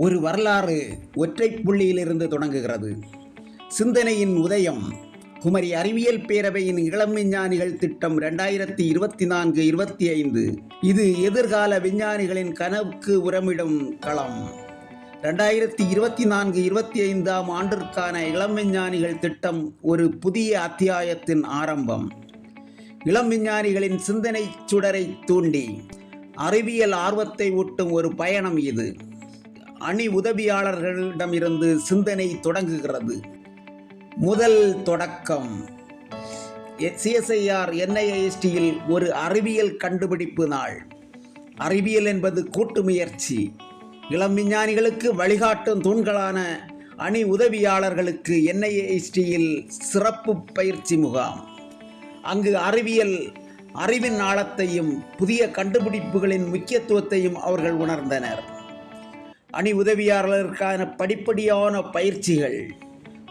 ஒரு வரலாறு ஒற்றைப் புள்ளியிலிருந்து தொடங்குகிறது. சிந்தனையின் உதயம். குமரி அறிவியல் பேரவையின் இளம் விஞ்ஞானிகள் திட்டம் 2024-25. இது எதிர்கால விஞ்ஞானிகளின் கனவுக்கு உரமிடும் களம். 2024-25 ஆண்டிற்கான இளம் விஞ்ஞானிகள் திட்டம் ஒரு புதிய அத்தியாயத்தின் ஆரம்பம். இளம் விஞ்ஞானிகளின் சிந்தனை சுடரை தூண்டி அறிவியல் ஆர்வத்தை ஊட்டும் ஒரு பயணம் இது. அணி உதவியாளர்களிடமிருந்து சிந்தனை தொடங்குகிறது. முதல் தொடக்கம். CSIR NISTயில் ஒரு அறிவியல் கண்டுபிடிப்பு நாள். அறிவியல் என்பது கூட்டு முயற்சி. இளம் விஞ்ஞானிகளுக்கு வழிகாட்டும் தூண்களான அணி உதவியாளர்களுக்கு NISTயில் சிறப்பு பயிற்சி முகாம். அங்கு அறிவின் ஆழத்தையும் புதிய கண்டுபிடிப்புகளின் முக்கியத்துவத்தையும் அவர்கள் உணர்ந்தனர். அணி உதவியாளர்களுக்கான படிப்படியான பயிற்சிகள்.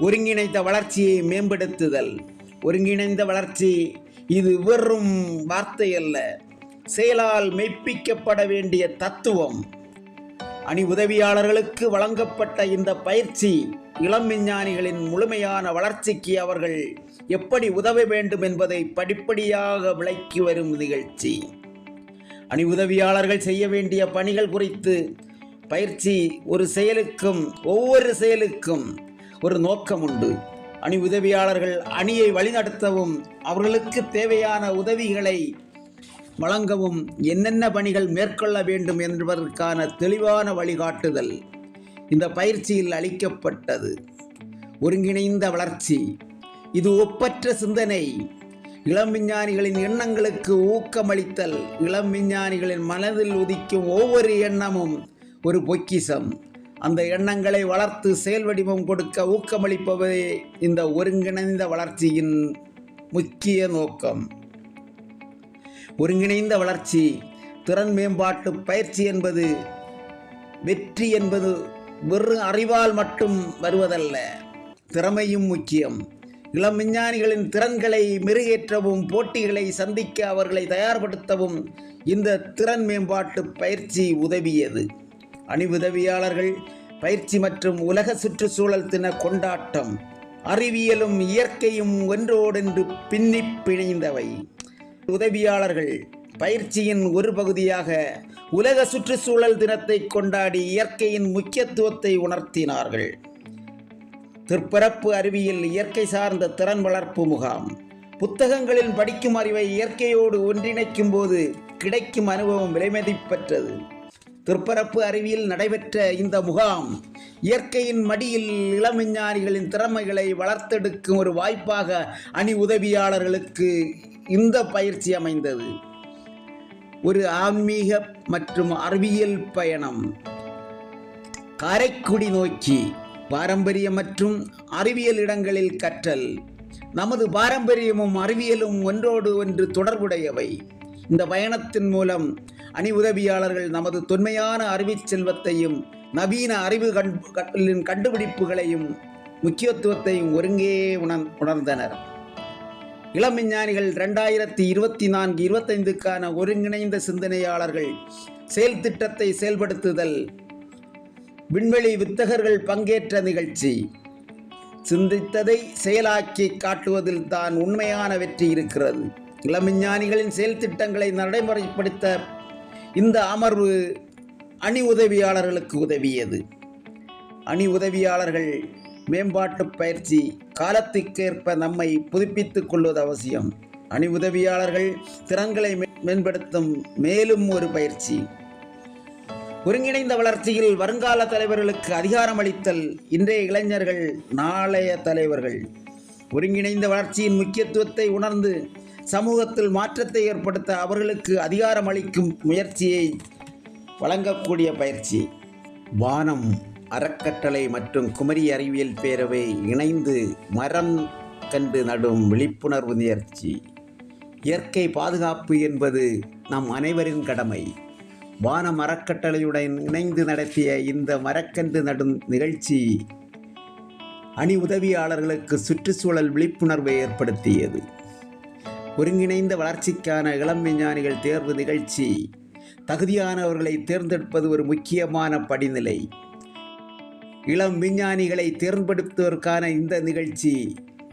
ஒருங்கிணைந்த வளர்ச்சியை மேம்படுத்துதல். ஒருங்கிணைந்த வளர்ச்சி இது வெறும் வார்த்தை அல்ல, செயலால் மெய்ப்பிக்கப்பட வேண்டிய தத்துவம். அணி உதவியாளர்களுக்கு வழங்கப்பட்ட இந்த பயிற்சி இளம் விஞ்ஞானிகளின் முழுமையான வளர்ச்சிக்கு அவர்கள் எப்படி உதவ வேண்டும் என்பதை படிப்படியாக விளக்கி வரும் நிகழ்ச்சி. அணி உதவியாளர்கள் செய்ய வேண்டிய பணிகள் குறித்து பயிற்சி. ஒவ்வொரு செயலுக்கும் ஒரு நோக்கம் உண்டு. அணி உதவியாளர்கள் அணியை வழிநடத்தவும் அவர்களுக்கு தேவையான உதவிகளை வழங்கவும் என்னென்ன பணிகள் மேற்கொள்ள வேண்டும் என்பதற்கான தெளிவான வழிகாட்டுதல் இந்த பயிற்சியில் அளிக்கப்பட்டது. ஒருங்கிணைந்த வளர்ச்சி இது ஒப்பற்ற சிந்தனை. இளம் விஞ்ஞானிகளின் எண்ணங்களுக்கு ஊக்கமளித்தல். இளம் விஞ்ஞானிகளின் மனதில் உதிக்கும் ஒவ்வொரு எண்ணமும் ஒரு பொக்கிஷம். அந்த எண்ணங்களை வளர்த்து செயல் வடிவம் கொடுக்க ஊக்கமளிப்பதே இந்த ஒருங்கிணைந்த வளர்ச்சியின் முக்கிய நோக்கம். ஒருங்கிணைந்த வளர்ச்சி திறன் மேம்பாட்டு பயிற்சி என்பது வெற்றி என்பது வெறும் அறிவால் மட்டும் வருவதல்ல, திறமையும் முக்கியம். இளம் விஞ்ஞானிகளின் திறன்களை மெருகேற்றவும் போட்டிகளை சந்திக்க அவர்களை தயார்படுத்தவும் இந்த திறன் மேம்பாட்டு பயிற்சி உதவியது. அணி உதவியாளர்கள் பயிற்சி மற்றும் உலக சுற்றுச்சூழல் தின கொண்டாட்டம். அறிவியலும் இயற்கையும் ஒன்றோடொன்று பின்னி பிணைந்தவை. உதவியாளர்கள் பயிற்சியின் ஒரு பகுதியாக உலக சுற்றுச்சூழல் தினத்தை கொண்டாடி இயற்கையின் முக்கியத்துவத்தை உணர்த்தினார்கள். திற்பரப்பு அறிவியல் இயற்கை சார்ந்த திறன் வளர்ப்பு முகாம். புத்தகங்களில் படிக்கும் அறிவை இயற்கையோடு ஒன்றிணைக்கும் போது கிடைக்கும் அனுபவம் விலைமதிப்பற்றது. திற்பரப்பு அறிவியல் நடைபெற்ற இந்த முகாம் இயற்கையின் மடியில் இளம் விஞ்ஞானிகளின் திறமைகளை வளர்த்தெடுக்கும் ஒரு வாய்ப்பாக அணி உதவியாளர்களுக்கு இந்த பயிற்சி அமைந்தது. ஒரு ஆன்மீக மற்றும் அறிவியல் பயணம். காரைக்குடி நோக்கி. பாரம்பரியம் மற்றும் அறிவியல் இடங்களில் கற்றல். நமது பாரம்பரியமும் அறிவியலும் ஒன்றோடு ஒன்று தொடர்புடையவை. இந்த பயணத்தின் மூலம் அணி உதவியாளர்கள் நமது தொன்மையான அறிவிச் செல்வத்தையும் நவீன அறிவு கண்டுபிடிப்புகளையும் முக்கியத்துவத்தையும் ஒருங்கே உணர்ந்தனர். இளம் விஞ்ஞானிகள் 2024-25க்கான ஒருங்கிணைந்த சிந்தனையாளர்கள் செயல் திட்டத்தை செயல்படுத்துதல். விண்வெளி வித்தகர்கள் பங்கேற்ற நிகழ்ச்சி. சிந்தித்ததை செயலாக்கி காட்டுவதில் தான் உண்மையான வெற்றி இருக்கிறது. இளம் விஞ்ஞானிகளின் செயல் திட்டங்களை நடைமுறைப்படுத்த இந்த அமர்வு அணி உதவியாளர்களுக்கு உதவியது. அணி உதவியாளர்கள் மேம்பாட்டு பயிற்சி. காலத்துக்கேற்ப நம்மை புதுப்பித்துக் கொள்வது அவசியம். அணி உதவியாளர்கள் திறன்களை மேம்படுத்தும் மேலும் ஒரு பயிற்சி. ஒருங்கிணைந்த வளர்ச்சியில் வருங்கால தலைவர்களுக்கு அதிகாரம் அளித்தல். இன்றைய இளைஞர்கள் நாளைய தலைவர்கள். ஒருங்கிணைந்த வளர்ச்சியின் முக்கியத்துவத்தை உணர்ந்து சமூகத்தில் மாற்றத்தை ஏற்படுத்த அவர்களுக்கு அதிகாரம் அளிக்கும் முயற்சியை வழங்கக்கூடிய பயிற்சி. வானம் அறக்கட்டளை மற்றும் குமரி அறிவியல் பேரவை இணைந்து மரம் கன்று நடும் விழிப்புணர்வு முயற்சி. இயற்கை பாதுகாப்பு என்பது நம் அனைவரின் கடமை. வானம் அறக்கட்டளையுடன் இணைந்து நடத்திய இந்த மரக்கன்று நடும் நிகழ்ச்சி அணி உதவியாளர்களுக்கு சுற்றுச்சூழல் விழிப்புணர்வை ஏற்படுத்தியது. ஒருங்கிணைந்த வளர்ச்சிக்கான இளம் விஞ்ஞானிகள் தேர்வு நிகழ்ச்சி. தகுதியானவர்களை தேர்ந்தெடுப்பது ஒரு முக்கியமான படிநிலை. இளம் விஞ்ஞானிகளை தேர்ந்தெடுப்பதற்கான இந்த நிகழ்ச்சி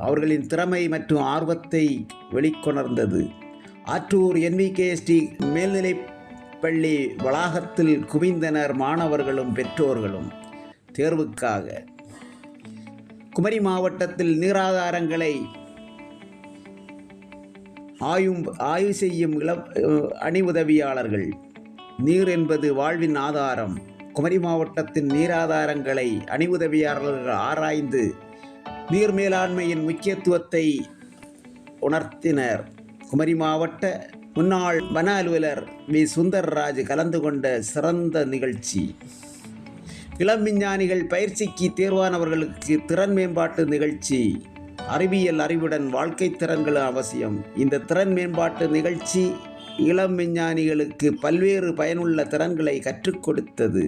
அவர்களின் திறமை மற்றும் ஆர்வத்தை வெளிக்கொணர்ந்தது. ஆற்றூர் NVKST மேல்நிலைப்பள்ளி வளாகத்தில் குவிந்தனர் மாணவர்களும் பெற்றோர்களும் தேர்வுக்காக. குமரி மாவட்டத்தில் நீராதாரங்களை ஆய்வு செய்யும் அணி உதவியாளர்கள். நீர் என்பது வாழ்வின் ஆதாரம். குமரி மாவட்டத்தின் நீராதாரங்களை அணி உதவியாளர்கள் ஆராய்ந்து நீர் மேலாண்மையின் முக்கியத்துவத்தை உணர்த்தினர். குமரி மாவட்ட முன்னாள் வன அலுவலர் வி. சுந்தர்ராஜ் கலந்து கொண்ட சிறந்த நிகழ்ச்சி. இளம் விஞ்ஞானிகள் பயிற்சிக்கு தேர்வானவர்களுக்கு திறன் மேம்பாட்டு நிகழ்ச்சி. அறிவியல் அறிவுடன் வாழ்க்கை திறன்கள் அவசியம். இந்த திறன் மேம்பாட்டு நிகழ்ச்சி இளம் விஞ்ஞானிகளுக்கு பல்வேறு பயனுள்ள திறன்களை கற்றுக் கொடுத்தது.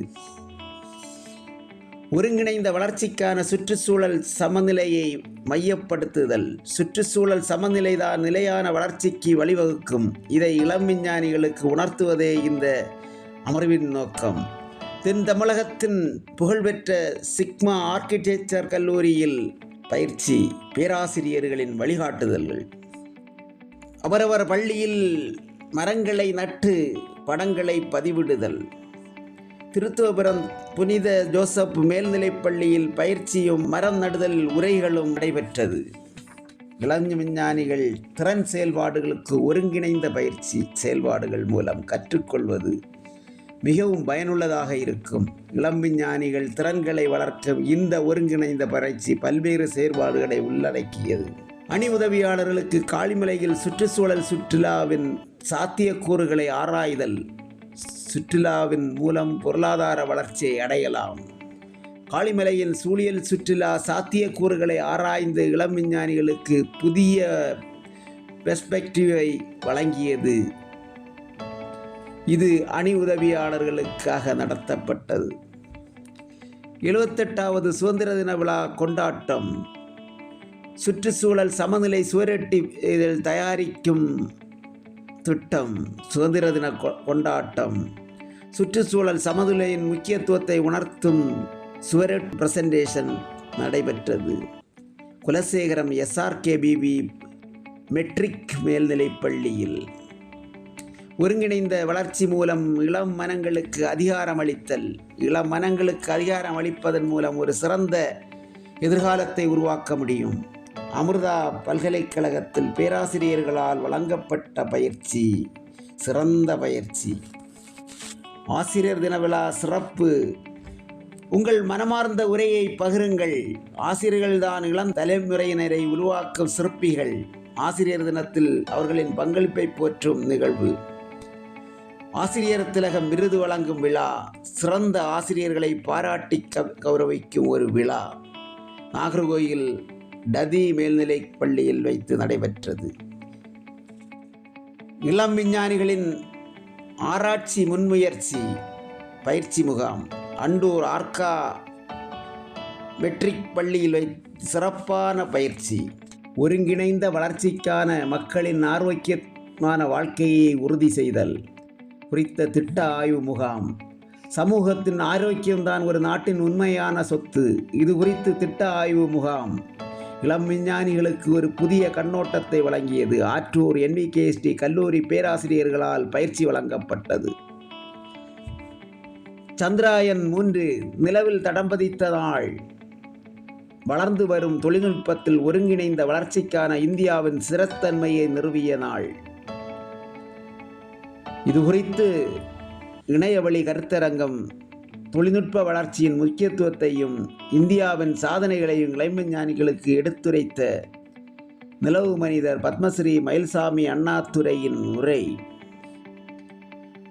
ஒருங்கிணைந்த வளர்ச்சிக்கான சுற்றுச்சூழல் சமநிலையை மையப்படுத்துதல். சுற்றுச்சூழல் சமநிலைதான் நிலையான வளர்ச்சிக்கு வழிவகுக்கும். இதை இளம் விஞ்ஞானிகளுக்கு உணர்த்துவதே இந்த அமர்வின் நோக்கம். தென் தமிழகத்தின் புகழ்பெற்ற சிக்மா ஆர்க்கிடெக்சர் கல்லூரியில் பயிற்சி. பேராசிரியர்களின் வழிகாட்டுதல்கள். அவரவர் பள்ளியில் மரங்களை நட்டு படங்களை பதிவிடுதல். திருத்துவபுரம் புனித ஜோசப் மேல்நிலைப்பள்ளியில் பயிற்சியும் மரம் நடுதல் உரைகளும் நடைபெற்றது. இளம் விஞ்ஞானிகள் திறன் செயல்பாடுகளுக்கு ஒருங்கிணைந்த பயிற்சி செயல்பாடுகள் மூலம் கற்றுக்கொள்வது மிகவும் பயனுள்ளதாக இருக்கும். இளம் விஞ்ஞானிகள் திறன்களை வளர்க்கும் இந்த ஒருங்கிணைந்த பயிற்சி பல்வேறு செயற்பாடுகளை உள்ளடக்கியது. அணி உதவியாளர்களுக்கு காளிமலையில் சுற்றுலாவின் சாத்தியக்கூறுகளை ஆராய்தல். சுற்றுலாவின் மூலம் பொருளாதார வளர்ச்சியை அடையலாம். காளிமலையின் சூழியல் சுற்றுலா சாத்தியக்கூறுகளை ஆராய்ந்து இளம் விஞ்ஞானிகளுக்கு புதிய பெர்ஸ்பெக்டிவை வழங்கியது. இது அணி உதவியாளர்களுக்காக நடத்தப்பட்டது. 78வது சுதந்திர தின விழா கொண்டாட்டம். சுற்றுச்சூழல் சமநிலை சுவரொட்டி தயாரிக்கும் திட்டம். சுதந்திர தின கொண்டாட்டம். சுற்றுச்சூழல் சமநிலையின் முக்கியத்துவத்தை உணர்த்தும் சுவரொட்டி பிரசன்டேஷன் நடைபெற்றது. குலசேகரம் SRKBV மெட்ரிக் மேல்நிலைப்பள்ளியில். ஒருங்கிணைந்த வளர்ச்சி மூலம் இளம் மனங்களுக்கு அதிகாரம் அளித்தல். இளம் மனங்களுக்கு அதிகாரம் அளிப்பதன் மூலம் ஒரு சிறந்த எதிர்காலத்தை உருவாக்க முடியும். அமிர்தா பல்கலைக்கழகத்தில் பேராசிரியர்களால் வழங்கப்பட்ட பயிற்சி. சிறந்த பயிற்சி. ஆசிரியர் தின விழா சிறப்பு. உங்கள் மனமார்ந்த உரையை பகிருங்கள். ஆசிரியர்கள்தான் இளம் தலைமுறையினரை உருவாக்கும் சிற்பிகள். ஆசிரியர் தினத்தில் அவர்களின் பங்களிப்பை போற்றும் நிகழ்வு. ஆசிரியர் திலகம் விருது வழங்கும் விழா. சிறந்த ஆசிரியர்களை பாராட்டி கௌரவிக்கும் ஒரு விழா. நாகர்கோயில் டதி மேல்நிலைப் பள்ளியில் வைத்து நடைபெற்றது. இளம் விஞ்ஞானிகளின் ஆராய்ச்சி முன்முயற்சி பயிற்சி முகாம். அண்டூர் ஆர்கா மெட்ரிக் பள்ளியில் வைத்து சிறப்பான பயிற்சி. ஒருங்கிணைந்த வளர்ச்சிக்கான மக்களின் ஆரோக்கியமான வாழ்க்கையை உறுதி செய்தல் குறித்த திட்ட ஆய்வு முகாம். சமூகத்தின் ஆரோக்கியம்தான் ஒரு நாட்டின் உண்மையான சொத்து. இது குறித்து திட்ட ஆய்வு முகாம் இளம் விஞ்ஞானிகளுக்கு ஒரு புதிய கண்ணோட்டத்தை வழங்கியது. ஆற்றூர் NVKST கல்லூரி பேராசிரியர்களால் பயிற்சி வழங்கப்பட்டது. சந்திராயன் 3 நிலவில் தடம் பதித்த நாள். வளர்ந்து வரும் தொழில்நுட்பத்தில் ஒருங்கிணைந்த வளர்ச்சிக்கான இந்தியாவின் சிறத்தன்மையை நிறுவிய நாள். இது குறித்து இணையவழி கருத்தரங்கம் தொழில்நுட்ப வளர்ச்சியின் முக்கியத்துவத்தையும் இந்தியாவின் சாதனைகளையும் இளம் விஞ்ஞானிகளுக்கு எடுத்துரைத்த நிலவு மனிதர் பத்மஸ்ரீ மயில்சாமி அண்ணாதுரையின் உரை.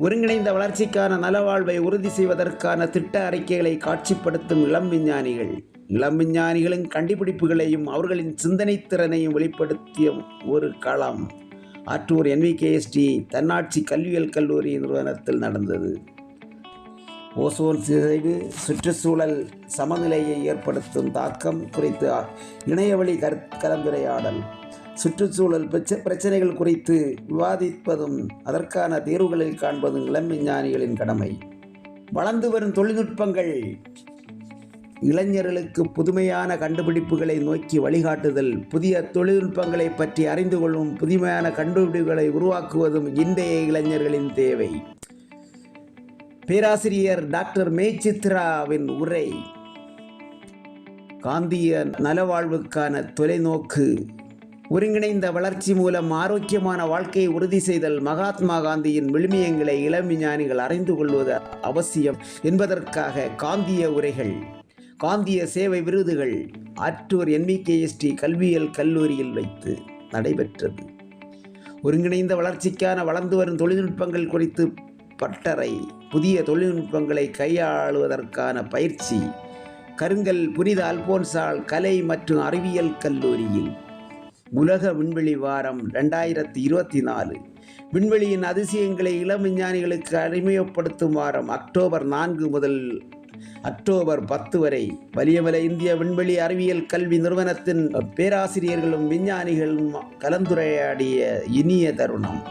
ஒருங்கிணைந்த வளர்ச்சிக்கான நலவாழ்வை உறுதி செய்வதற்கான திட்ட அறிக்கைகளை காட்சிப்படுத்தும் இளம் விஞ்ஞானிகள். இளம் விஞ்ஞானிகளின் கண்டுபிடிப்புகளையும் அவர்களின் சிந்தனை திறனையும் வெளிப்படுத்திய ஒரு களம் ஆற்றூர் NVKST தன்னாட்சி கல்வியியல் கல்லூரி நிறுவனத்தில் நடந்தது. ஓசோன் சிதைவு சுற்றுச்சூழல் சமநிலையை ஏற்படுத்தும் தாக்கம் குறித்து இணையவழி கலந்துரையாடல். சுற்றுச்சூழல் பிரச்சனைகள் குறித்து விவாதிப்பதும் அதற்கான தீர்வுகளை காண்பதும் இளம் விஞ்ஞானிகளின் கடமை. வளர்ந்து வரும் தொழில்நுட்பங்கள் இளைஞர்களுக்கு புதுமையான கண்டுபிடிப்புகளை நோக்கி வழிகாட்டுதல், புதிய தொழில்நுட்பங்களை பற்றி அறிந்து கொள்ளும் புதுமையான கண்டுபிடிப்புகளை உருவாக்குவதும் இன்றைய இளைஞர்களின் தேவை. பேராசிரியர் டாக்டர் மே சித்ராவின் உரை. காந்திய நலவாழ்வுக்கான தொலைநோக்கு. ஒருங்கிணைந்த வளர்ச்சி மூலம் ஆரோக்கியமான வாழ்க்கையை உறுதி செய்தல். மகாத்மா காந்தியின் விழுமியங்களை இளம் விஞ்ஞானிகள் அறிந்து கொள்வது அவசியம் என்பதற்காக காந்திய உரைகள், காந்திய சேவை விருதுகள் ஆற்றூர் NVKST கல்வியியல் கல்லூரியில் வைத்து நடைபெற்றது. ஒருங்கிணைந்த வளர்ச்சிக்கான வளர்ந்து வரும் தொழில்நுட்பங்கள் குறித்து பட்டறை, புதிய தொழில்நுட்பங்களை கையாளுவதற்கான பயிற்சி. கருங்கல் புனித அல்போன்சால் கலை மற்றும் அறிவியல் கல்லூரியில். உலக விண்வெளி வாரம் 2024. விண்வெளியின் அதிசயங்களை இளம் விஞ்ஞானிகளுக்கு அறிமுகப்படுத்தும் வாரம் அக்டோபர் 4 முதல் அக்டோபர் 10 வரை. வலியமலை இந்திய விண்வெளி அறிவியல் கல்வி நிறுவனத்தின் பேராசிரியர்களும் விஞ்ஞானிகளும் கலந்துரையாடிய இனிய தருணம்.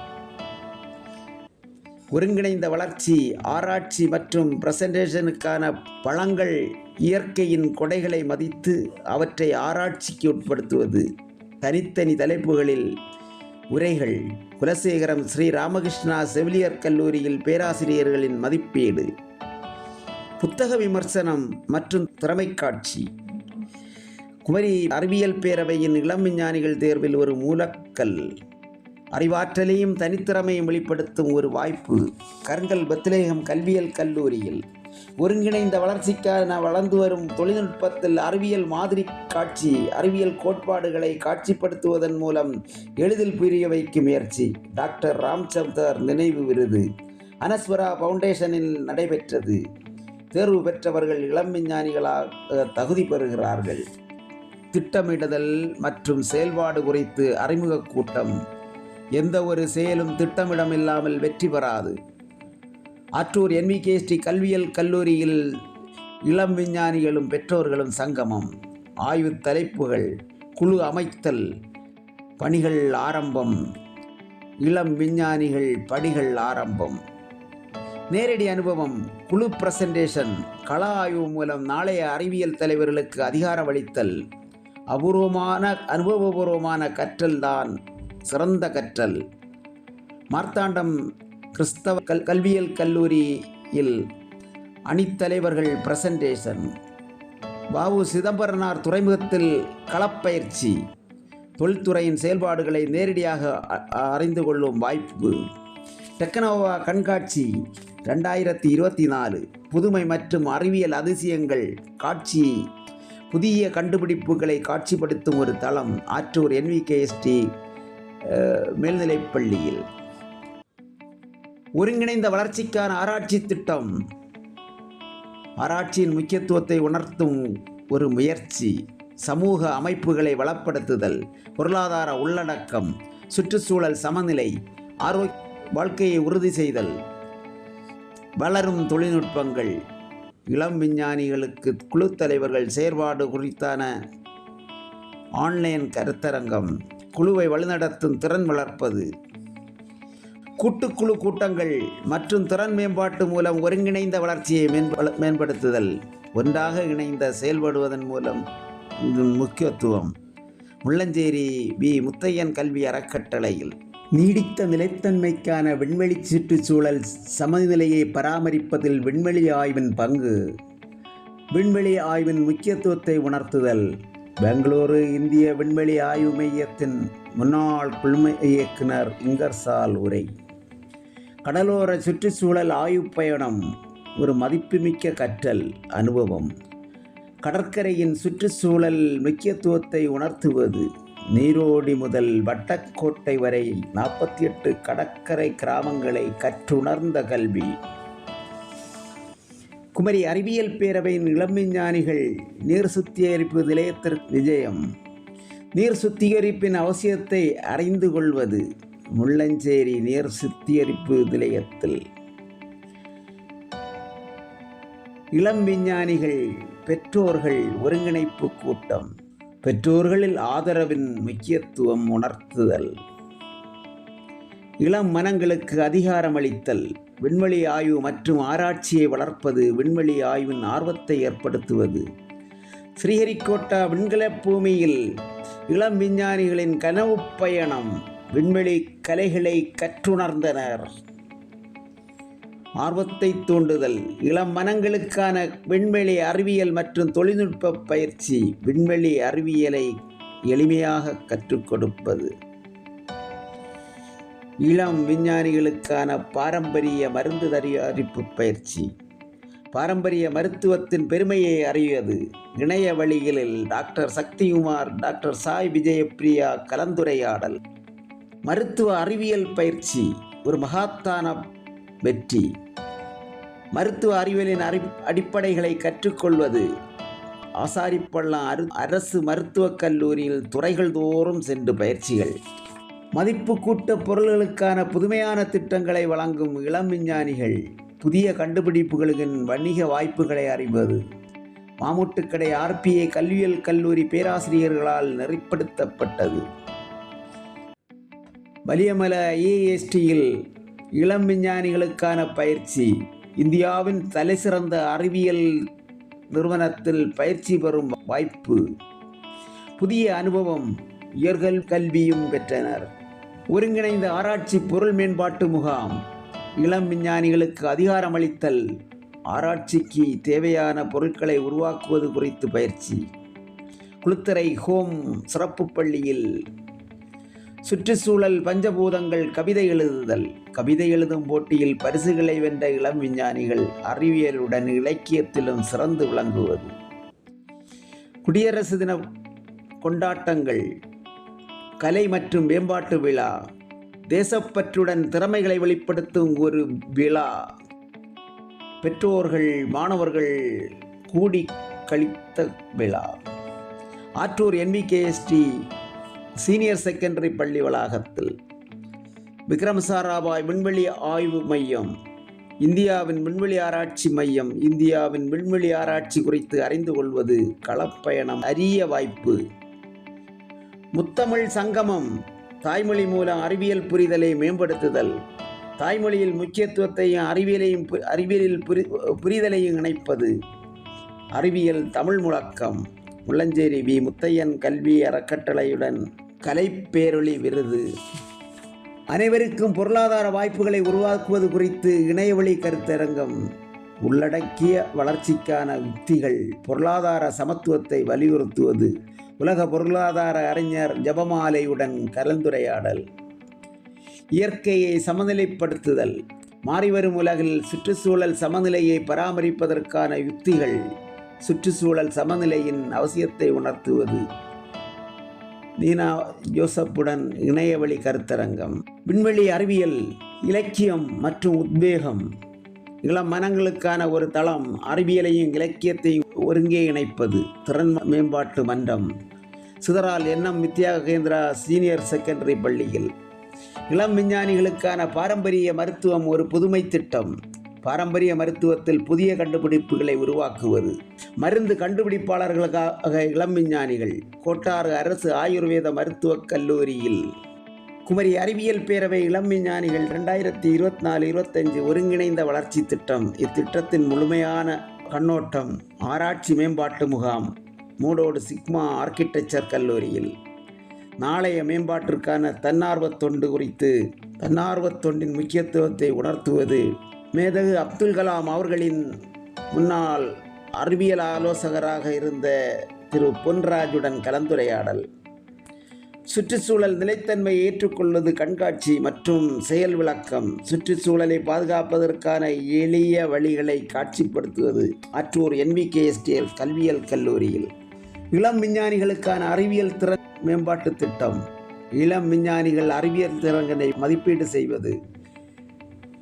ஒருங்கிணைந்த வளர்ச்சி, ஆராய்ச்சி மற்றும் பிரசன்டேஷனுக்கான பழங்கள். இயற்கையின் கொடைகளை மதித்து அவற்றை ஆராய்ச்சிக்கு உட்படுத்துவது. தனித்தனி தலைப்புகளில் உரைகள். குலசேகரம் ஸ்ரீ ராமகிருஷ்ணா செவிலியர் கல்லூரியில் பேராசிரியர்களின் மதிப்பீடு. புத்தக விமர்சனம் மற்றும் திறமை காட்சி. குமரி அறிவியல் பேரவையின் இளம் விஞ்ஞானிகள் தேர்வில் ஒரு மூலக்கல். அறிவாற்றலையும் தனித்திறமையும் வெளிப்படுத்தும் ஒரு வாய்ப்பு. கருங்கல் பெத்லகேம் கல்வியியல் கல்லூரியில். ஒருங்கிணைந்த வளர்ச்சிக்கான வளர்ந்து வரும் தொழில்நுட்பத்தில் அறிவியல் மாதிரி காட்சி. அறிவியல் கோட்பாடுகளை காட்சிப்படுத்துவதன் மூலம் எளிதில் புரிய வைக்கும் முயற்சி. டாக்டர் ராம்சந்தர் நினைவு விருது அனஸ்வரா ஃபவுண்டேஷனில் நடைபெற்றது. தேர்வு பெற்றவர்கள் இளம் விஞ்ஞானிகளாக தகுதி பெறுகிறார்கள். திட்டமிடுதல் மற்றும் செயல்பாடு குறித்து அறிமுக கூட்டம். எந்த ஒரு செயலும் திட்டமிடமில்லாமல் வெற்றி பெறாது. ஆற்றூர் NVKST கல்வியியல் கல்லூரியில் இளம் விஞ்ஞானிகளும் பெற்றோர்களும் சங்கமம். ஆய்வு தலைப்புகள். குழு அமைத்தல் பணிகள் ஆரம்பம். இளம் விஞ்ஞானிகள் பணிகள் ஆரம்பம். நேரடி அனுபவம். குழு பிரசன்டேஷன். கள ஆய்வு மூலம் நாளைய அறிவியல் தலைவர்களுக்கு அதிகாரமளித்தல். அனுபவபூர்வமான கற்றல் தான் சிறந்த கற்றல். மார்த்தாண்டம் கிறிஸ்தவ கல்வியியல் கல்லூரியில் அணித்தலைவர்கள் பிரசன்டேஷன். வ.உ. சிதம்பரனார் துறைமுகத்தில் களப்பயிற்சி. தொழில்துறையின் செயல்பாடுகளை நேரடியாக அறிந்து கொள்ளும் வாய்ப்பு. டெக்னோவா கண்காட்சி 2024. புதுமை மற்றும் அறிவியல் அதிசயங்கள் காட்சி. புதிய கண்டுபிடிப்புகளை காட்சிப்படுத்தும் ஒரு தளம். ஆற்றூர் NVKST மேல்நிலைப்பள்ளியில். ஒருங்கிணைந்த வளர்ச்சிக்கான ஆராய்ச்சி திட்டம். ஆராய்ச்சியின் முக்கியத்துவத்தை உணர்த்தும் ஒரு முயற்சி. சமூக அமைப்புகளை வளப்படுத்துதல். பொருளாதார உள்ளடக்கம். சுற்றுச்சூழல் சமநிலை. ஆரோக்கிய வாழ்க்கையை உறுதி செய்தல். வளரும் தொழில்நுட்பங்கள். இளம் விஞ்ஞானிகளுக்கு குழு தலைவர்கள் செயற்பாடு குறித்தான ஆன்லைன் கருத்தரங்கம். குழுவை வழிநடத்தும் திறன் வளர்ப்பது. கூட்டுக்குழு கூட்டங்கள் மற்றும் திறன் மேம்பாட்டு மூலம் ஒருங்கிணைந்த வளர்ச்சியை மேம்படுத்துதல். ஒன்றாக இணைந்த செயல்படுவதன் மூலம் முக்கியத்துவம். முள்ளஞ்சேரி வி. முத்தையன் கல்வி அறக்கட்டளையில். நீடித்த நிலைத்தன்மைக்கான விண்வெளி சுற்றுச்சூழல் சமநிலையை பராமரிப்பதில் விண்வெளி ஆய்வின் பங்கு. விண்வெளி ஆய்வின் முக்கியத்துவத்தை உணர்த்துதல். பெங்களூரு இந்திய விண்வெளி ஆய்வு மையத்தின் முன்னாள் குழும இயக்குனர் இங்கர்சால் உரை. கடலோர சுற்றுச்சூழல் ஆய்வு பயணம். ஒரு மதிப்புமிக்க கற்றல் அனுபவம். கடற்கரையின் சுற்றுச்சூழல் முக்கியத்துவத்தை உணர்த்துவது. நீரோடி முதல் வட்டக்கோட்டை வரை 48 கடற்கரை கிராமங்களை கற்றுணர்ந்த கல்வி. குமரி அறிவியல் பேரவையின் இளம் விஞ்ஞானிகள் நீர் சுத்திகரிப்பு நிலையத்திற்கு விஜயம். நீர் சுத்திகரிப்பின் அவசியத்தை அறிந்து கொள்வது. முள்ளஞ்சேரி நீர் சுத்திகரிப்பு நிலையத்தில். இளம் விஞ்ஞானிகள் பெற்றோர்கள் ஒருங்கிணைப்பு கூட்டம். பெற்றோர்களில் ஆதரவின் முக்கியத்துவம் உணர்த்துதல். இளம் மனங்களுக்கு அதிகாரமளித்தல். விண்வெளி ஆய்வு மற்றும் ஆராய்ச்சியை வளர்ப்பது. விண்வெளி ஆய்வின் ஆர்வத்தை ஏற்படுத்துவது. ஸ்ரீஹரிகோட்டா விண்கலப் பூமியில் இளம் விஞ்ஞானிகளின் கனவு பயணம். விண்வெளி கலைகளை கற்றுணர்ந்தனர். ஆர்வத்தை தூண்டுதல். இளம் மனங்களுக்கான விண்வெளி அறிவியல் மற்றும் தொழில்நுட்ப பயிற்சி. விண்வெளி அறிவியலை எளிமையாக கற்றுக் கொடுப்பது. இளம் விஞ்ஞானிகளுக்கான பாரம்பரிய மருந்து தயாரிப்பு பயிற்சி. பாரம்பரிய மருத்துவத்தின் பெருமையை அறிவது. இணைய வழிகளில் டாக்டர் சக்திகுமார், டாக்டர் சாய் விஜயபிரியா கலந்துரையாடல். மருத்துவ அறிவியல் பயிற்சி ஒரு மகத்தான வெற்றி. மருத்துவ அறிவியலின் அடிப்படைகளை கற்றுக்கொள்வது. ஆசாரிப்பள்ளம் அரசு மருத்துவக் கல்லூரியில் துறைகள் தோறும் சென்று பயிற்சிகள். மதிப்பு கூட்ட பொருள்களுக்கான புதுமையான திட்டங்களை வழங்கும் இளம் விஞ்ஞானிகள். புதிய கண்டுபிடிப்புகளின் வணிக வாய்ப்புகளை அறிவது. மாமுட்டுக்கடை RPA கல்வியியல் கல்லூரி பேராசிரியர்களால் நெறிப்படுத்தப்பட்டது. வலியமல ASTயில் இளம் விஞ்ஞானிகளுக்கான பயிற்சி. இந்தியாவின் தலைசிறந்த அறிவியல் நிறுவனத்தில் பயிற்சி பெறும் வாய்ப்பு. புதிய அனுபவம், உயர்கல்வியும் பெற்றனர். ஒருங்கிணைந்த ஆராய்ச்சி பொருள் மேம்பாட்டு முகாம். இளம் விஞ்ஞானிகளுக்கு அதிகாரமளித்தல். ஆராய்ச்சிக்கு தேவையான பொருட்களை உருவாக்குவது குறித்து பயிற்சி. குளுத்தரை ஹோம் சிறப்பு பள்ளியில் சுற்றுச்சூழல் பஞ்சபூதங்கள் கவிதை எழுதுதல். கவிதை எழுதும் போட்டியில் பரிசுகளை வென்ற இளம் விஞ்ஞானிகள் அறிவியலுடன் இலக்கியத்திலும் சிறந்து விளங்குவது. குடியரசு தின கொண்டாட்டங்கள். கலை மற்றும் மேம்பாட்டு விழா. தேசப்பற்றுடன் திறமைகளை வெளிப்படுத்தும் ஒரு விழா. பெற்றோர்கள் மாணவர்கள் கூடி கழித்த விழா. ஆற்றூர் NVKST சீனியர் செகண்டரி பள்ளி வளாகத்தில். விக்ரம் சாராபாய் விண்வெளி ஆய்வு மையம். இந்தியாவின் விண்வெளி ஆராய்ச்சி மையம். இந்தியாவின் விண்வெளி ஆராய்ச்சி குறித்து அறிந்து கொள்வது. களப்பயணம் அறிய வாய்ப்பு. முத்தமிழ் சங்கமம். தாய்மொழி மூலம் அறிவியல் புரிதலை மேம்படுத்துதல். தாய்மொழியில் முக்கியத்துவத்தையும் அறிவியலில் புரிதலையும் இணைப்பது. அறிவியல் தமிழ் முழக்கம். முள்ளஞ்சேரி V. முத்தையன் கல்வி அறக்கட்டளையுடன் கலைப்பேரொளி விருது. அனைவருக்கும் பொருளாதார வாய்ப்புகளை உருவாக்குவது குறித்து இணையவழி கருத்தரங்கம். உள்ளடக்கிய வளர்ச்சிக்கான யுக்திகள். பொருளாதார சமத்துவத்தை வலியுறுத்துவது. உலக பொருளாதார அறிஞர் ஜபமாலையுடன் கலந்துரையாடல். இயற்கையை சமநிலைப்படுத்துதல். மாறிவரும் உலகில் சுற்றுச்சூழல் சமநிலையை பராமரிப்பதற்கான யுக்திகள். சுற்றுச்சூழல் சமநிலையின் அவசியத்தை உணர்த்துவது. நீனா ஜோசப்புடன் இணையவழி கருத்தரங்கம். விண்வெளி அறிவியல், இலக்கியம் மற்றும் உத்வேகம். இளம் மனங்களுக்கான ஒரு தளம். அறிவியலையும் இலக்கியத்தையும் ஒருங்கே இணைப்பது. திறன் மேம்பாட்டு மன்றம். சிதறால் எண்ணம் வித்யாக கேந்திரா சீனியர் செகண்டரி பள்ளியில். இளம் விஞ்ஞானிகளுக்கான பாரம்பரிய மருத்துவம் ஒரு புதுமை திட்டம். பாரம்பரிய மருத்துவத்தில் புதிய கண்டுபிடிப்புகளை உருவாக்குவது. மருந்து கண்டுபிடிப்பாளர்களுக்காக இளம் விஞ்ஞானிகள். கோட்டாறு அரசு ஆயுர்வேத மருத்துவக் கல்லூரியில். குமரி அறிவியல் பேரவை இளம் விஞ்ஞானிகள் 2024-25 ஒருங்கிணைந்த வளர்ச்சி திட்டம். இத்திட்டத்தின் முழுமையான கண்ணோட்டம். ஆராய்ச்சி மேம்பாட்டு முகாம். மூடோடு சிக்மா ஆர்கிடெக்சர் கல்லூரியில். நாளைய மேம்பாட்டிற்கான தன்னார்வத் தொண்டு குறித்து. தன்னார்வத் தொண்டின் முக்கியத்துவத்தை உணர்த்துவது. மேதகு அப்துல் கலாம் அவர்களின் முன்னாள் அறிவியல் ஆலோசகராக இருந்த திரு பொன்ராஜுடன் கலந்துரையாடல். சுற்றுச்சூழல் நிலைத்தன்மை ஏற்றுக்கொள்வது கண்காட்சி மற்றும் செயல் விளக்கம். சுற்றுச்சூழலை பாதுகாப்பதற்கான எளிய வழிகளை காட்சிப்படுத்துவது. ஆற்றூர் NVKSTL கல்வியியல் கல்லூரியில். இளம் விஞ்ஞானிகளுக்கான அறிவியல் திறன் மேம்பாட்டு திட்டம். இளம் விஞ்ஞானிகள் அறிவியல் திறன்களை மதிப்பீடு செய்வது.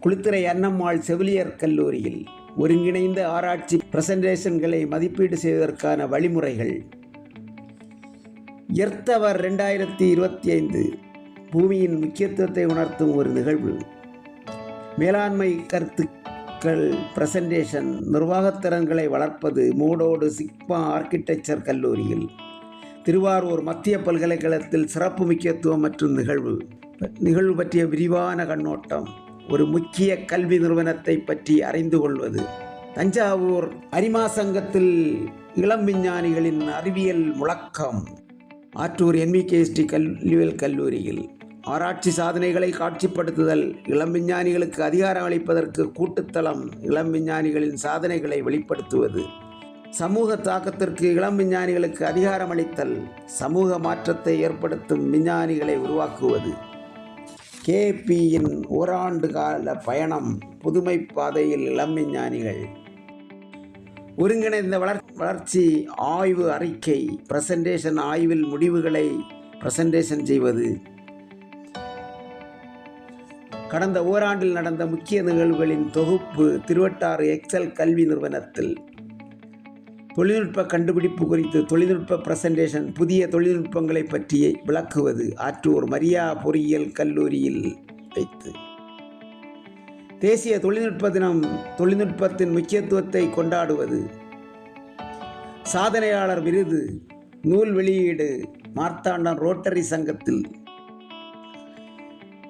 குளித்துறை அன்னம்மாள் செவிலியர் கல்லூரியில். ஒருங்கிணைந்த ஆராய்ச்சி பிரசன்டேஷன்களை மதிப்பீடு செய்வதற்கான வழிமுறைகள். எர்த் அவர் 2025 பூமியின் முக்கியத்துவத்தை உணர்த்தும் ஒரு நிகழ்வு. மேலாண்மை கருத்துக்கள் பிரசன்டேஷன். நிர்வாகத்திறன்களை வளர்ப்பது. மூடோடு சிக்மா ஆர்கிடெக்சர் கல்லூரியில். திருவாரூர் மத்திய பல்கலைக்கழகத்தில் சிறப்பு முக்கியத்துவம் மற்றும் நிகழ்வு பற்றிய விரிவான கண்ணோட்டம். ஒரு முக்கிய கல்வி நிறுவனத்தை பற்றி அறிந்து கொள்வது. தஞ்சாவூர் அரிமா சங்கத்தில் இளம் விஞ்ஞானிகளின் அறிவியல் முழக்கம். ஆற்றூர் NVKST கல்வியியல் கல்லூரியில் ஆராய்ச்சி சாதனைகளை காட்சிப்படுத்துதல், இளம் விஞ்ஞானிகளுக்கு அதிகாரம் அளிப்பதற்கு கூட்டுத்தளம், இளம் விஞ்ஞானிகளின் சாதனைகளை வெளிப்படுத்துவது. சமூக தாக்கத்திற்கு இளம் விஞ்ஞானிகளுக்கு அதிகாரம் அளித்தல், சமூக மாற்றத்தை ஏற்படுத்தும் விஞ்ஞானிகளை உருவாக்குவது. KPயின் ஓராண்டு கால பயணம், புதுமை பாதையில் இளம் விஞ்ஞானிகள். ஒருங்கிணைந்த வளர்ச்சி ஆய்வு அறிக்கை, பிரசன்டேஷன், ஆய்வில் முடிவுகளை பிரசன்டேஷன் செய்வது. கடந்த ஓராண்டில் நடந்த முக்கிய நிகழ்வுகளின் தொகுப்பு திருவட்டாறு எக்ஸல் கல்வி நிறுவனத்தில். தொழில்நுட்ப கண்டுபிடிப்பு குறித்து தொழில்நுட்ப பிரசன்டேஷன், புதிய தொழில்நுட்பங்களை பற்றி விளக்குவது. ஆற்றூர் மரியா பொறியியல் கல்லூரியில் வைத்து. தேசிய தொழில்நுட்ப தினம், தொழில்நுட்பத்தின் முக்கியத்துவத்தை கொண்டாடுவது. சாதனையாளர் விருது, நூல் வெளியீடு மார்த்தாண்டம் ரோட்டரி சங்கத்தில்.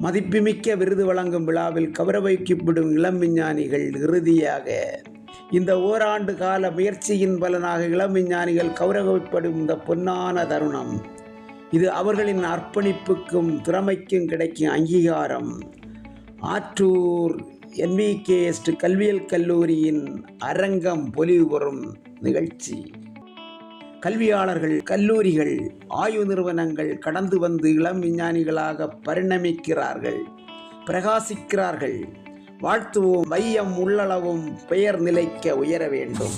மதிப்புமிக்க விருது வழங்கும் விழாவில் கௌரவிக்கப்படும் இளம் விஞ்ஞானிகள். இறுதியாக இந்த ஓராண்டு கால முயற்சியின் பலனாக இளம் விஞ்ஞானிகள் கௌரவிக்கப்படும் இந்த பொன்னான தருணம். இது அவர்களின் அர்ப்பணிப்புக்கும் திறமைக்கும் கிடைக்கும் அங்கீகாரம். ஆற்றூர் NVKST கல்வியியல் கல்லூரியின் அரங்கம் பொலிவு பெறும் நிகழ்ச்சி. கல்வியாளர்கள், கல்லூரிகள், ஆய்வு நிறுவனங்கள் கடந்து வந்து இளம் விஞ்ஞானிகளாக பரிணமிக்கிறார்கள், பிரகாசிக்கிறார்கள். வாழ்த்துவோம். வையம் உள்ளளவும் பெயர் நிலைக்க உயர வேண்டும்.